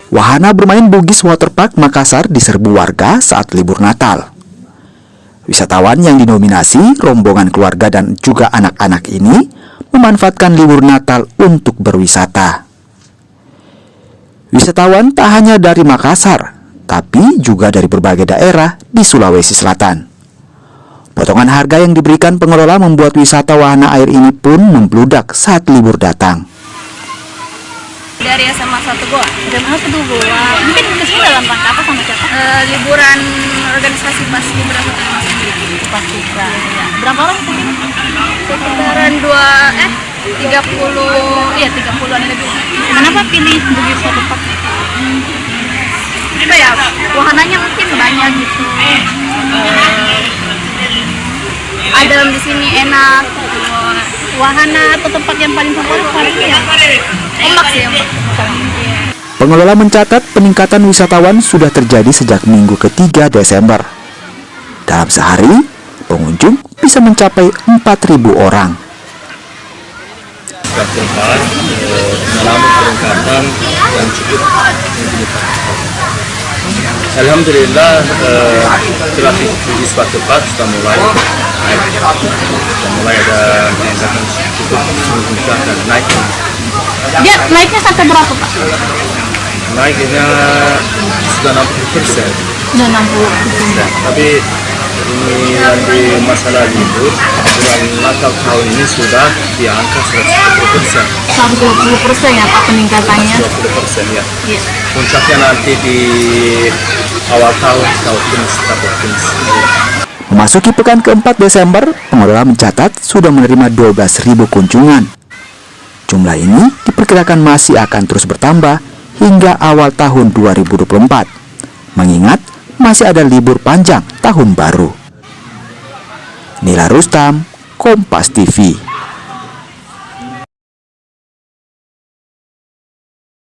Wahana bermain Bugis Waterpark Makassar diserbu warga saat libur Natal. Wisatawan yang dinominasi rombongan keluarga dan juga anak-anak ini memanfaatkan libur Natal untuk berwisata. Wisatawan tak hanya dari Makassar, tapi juga dari berbagai daerah di Sulawesi Selatan. Potongan harga yang diberikan pengelola membuat wisata wahana air ini pun membludak saat libur datang. Dari SMA 1 Goa. SMA 1 Goa. Mungkin kesini dalam rangka apa sama siapa? Liburan organisasi pas liburan Paskibra. Ya. Berapa orang kesini? sekitaran 30-an lebih. Kenapa pilih Bugis Waterpark? Apa ya? Wahananya mungkin banyak gitu. Adem di sini enak. Wahana atau tempat yang paling favorit ya? Ombak sih ombak. Pengelola mencatat peningkatan wisatawan sudah terjadi sejak minggu ketiga Desember. Dalam sehari, pengunjung bisa mencapai 4.000 orang. Tempat mengalami peningkatan yang cukup signifikan. Alhamdulillah, trafik di suatu tempat sudah mulai naik. Sudah mulai ada peningkatan cukup signifikan dan naik. Dia naiknya sampai berapa, Pak? Naiknya sudah 60%. Sudah 60%. Tapi ini nanti masalah libur bulan Natal tahun ini sudah di angka 120%. 120% ya Pak peningkatannya? 120% ya. Iya. Puncaknya nanti di awal tahun optimis. Memasuki pekan keempat Desember, pengelola mencatat sudah menerima 12.000 kunjungan. Jumlah ini diperkirakan masih akan terus bertambah hingga awal tahun 2024, mengingat masih ada libur panjang tahun baru. Nila Rustam, Kompas TV.